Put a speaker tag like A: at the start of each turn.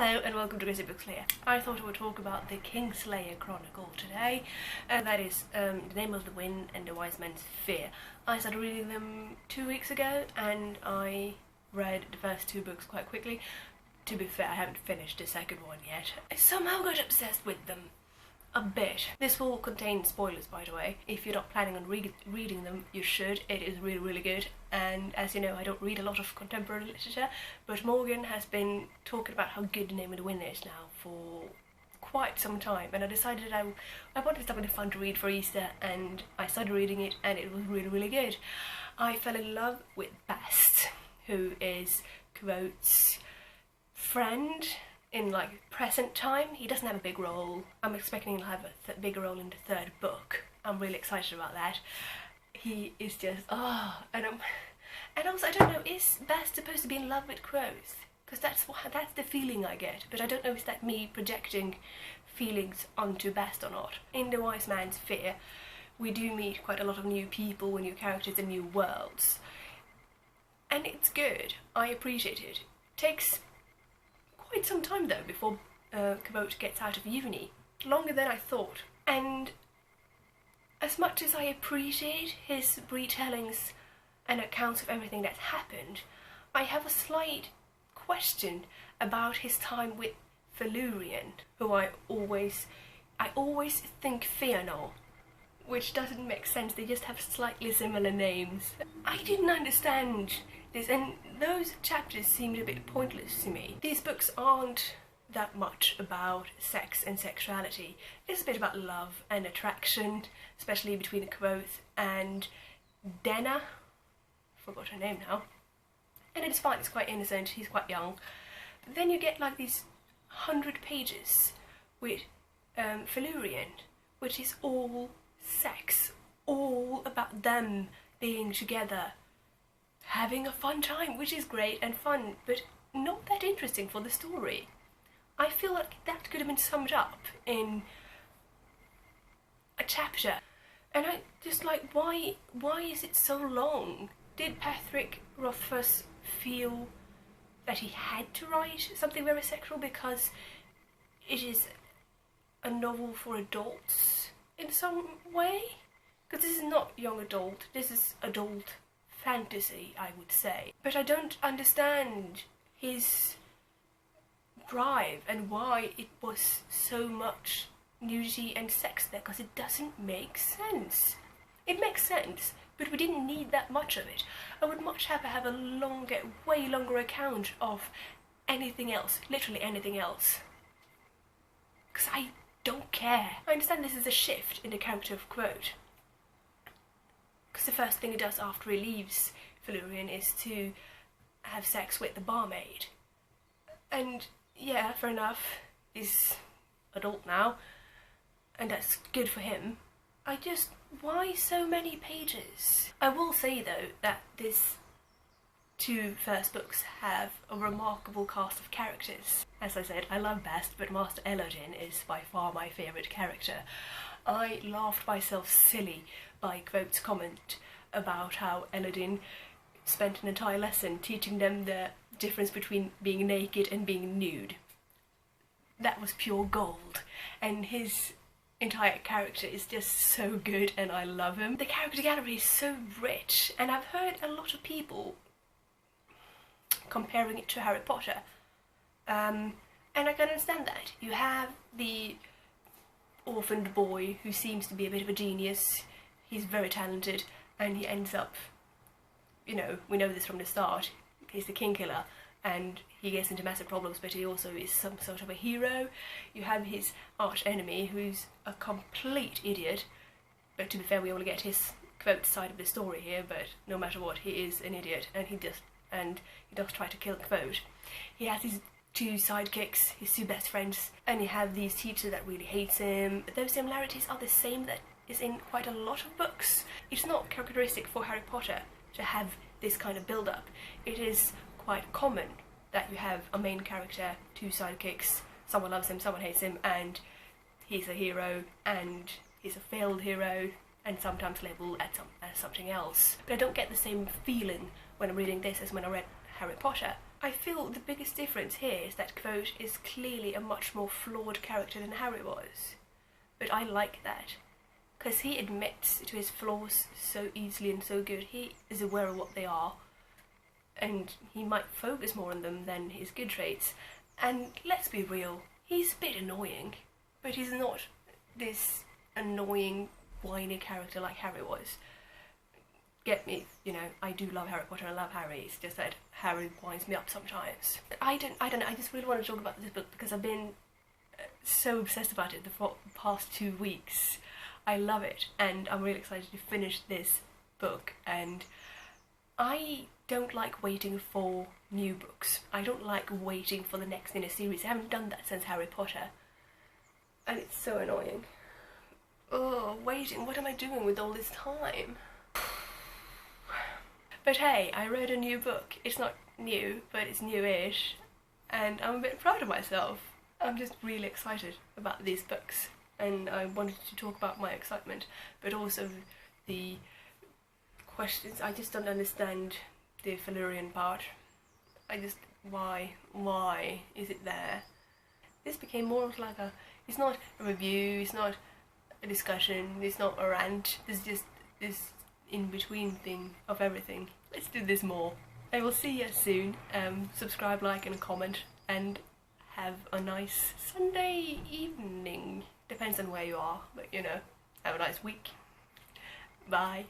A: Hello and welcome to Grizzly Books here. I thought I would talk about the Kingkiller Chronicle today. That is The Name of the Wind and The Wise Man's Fear. I started reading them 2 weeks ago and I read the first two books quite quickly. To be fair, I haven't finished the second one yet. I somehow got obsessed with them a bit. This will contain spoilers, by the way. If you're not planning on reading them, you should. It is really good. And as you know, I don't read a lot of contemporary literature, but Morgan has been talking about how good The Name of the Wind is now for quite some time, and I decided I wanted something fun to read for Easter, and I started reading it and it was really good. I fell in love with Bast, who is Quote's friend in like present time. He doesn't have a big role. I'm expecting he'll have a bigger role in the third book. I'm really excited about that. He is just and also I don't know, is Bast supposed to be in love with Quoth? Because that's the feeling I get, but I don't know, is that me projecting feelings onto Bast or not. In The Wise Man's Fear, we do meet quite a lot of new people, new characters and new worlds, and it's good. I appreciate it. It takes quite some time though before Quote gets out of uni, longer than I thought, and as much as I appreciate his retellings and accounts of everything that's happened, I have a slight question about his time with Felurian, who I always think Fëanor, which doesn't make sense. They just have slightly similar names. I didn't understand this, and those chapters seemed a bit pointless to me. These books aren't that much about sex and sexuality. It's a bit about love and attraction, especially between Quoth and Denna. Forgot her name now. And it's fine, it's quite innocent, he's quite young. But then you get like these 100 pages with Felurian, which is all sex, all about them being together, having a fun time, which is great and fun, but not that interesting for the story. I feel like that could have been summed up in a chapter, and I just like, why is it so long? Did Patrick Rothfuss feel that he had to write something very sexual because it is a novel for adults in some way? Because this is not young adult, this is adult fantasy, I would say. But I don't understand his drive and why it was so much nudity and sex there, because it doesn't make sense. It makes sense, but we didn't need that much of it. I would much rather have a longer, way longer account of anything else, literally anything else. Because I don't care. I understand this is a shift in the character of Quote, because the first thing he does after he leaves Felurian is to have sex with the barmaid. And yeah, fair enough, he's adult now, and that's good for him. Why so many pages? I will say though that these two first books have a remarkable cast of characters. As I said, I love Bast, but Master Elodin is by far my favourite character. I laughed myself silly by Quote's comment about how Elodin spent an entire lesson teaching them the difference between being naked and being nude. That was pure gold, and his entire character is just so good and I love him. The character gallery is so rich, and I've heard a lot of people comparing it to Harry Potter, and I can understand that. You have the orphaned boy who seems to be a bit of a genius, he's very talented, and he ends up, you know, we know this from the start, he's the Kingkiller, and he gets into massive problems, but he also is some sort of a hero. You have his arch enemy who's a complete idiot, but to be fair, we only get his Quote side of the story here, but no matter what, he is an idiot, and he does try to kill Quote. He has his two sidekicks, his two best friends, and you have these teachers that really hates him. But those similarities are the same that is in quite a lot of books. It's not characteristic for Harry Potter to have this kind of build-up. It is quite common that you have a main character, two sidekicks, someone loves him, someone hates him, and he's a hero, and he's a failed hero, and sometimes labelled as something else. But I don't get the same feeling when I'm reading this as when I read Harry Potter. I feel the biggest difference here is that Quote is clearly a much more flawed character than Harry was. But I like that, because he admits to his flaws so easily and so good. He is aware of what they are, and he might focus more on them than his good traits. And let's be real, he's a bit annoying, but he's not this annoying, whiny character like Harry was. Get me, you know, I do love Harry Potter, I love Harry, it's just that Harry winds me up sometimes. I don't know, I just really want to talk about this book because I've been so obsessed about it the past 2 weeks. I love it, and I'm really excited to finish this book, and I don't like waiting for new books. I don't like waiting for the next in a series. I haven't done that since Harry Potter, and it's so annoying. Oh, waiting, what am I doing with all this time? But hey, I read a new book. It's not new, but it's new-ish, and I'm a bit proud of myself. I'm just really excited about these books, and I wanted to talk about my excitement, but also the questions. I just don't understand the Valyrian part. Why is it there? This became more of like it's not a review, it's not a discussion, it's not a rant, there's just this in-between thing of everything. Let's do this more. I will see you soon. Subscribe, like and comment, and have a nice Sunday evening. Depends on where you are, but you know, have a nice week. Bye.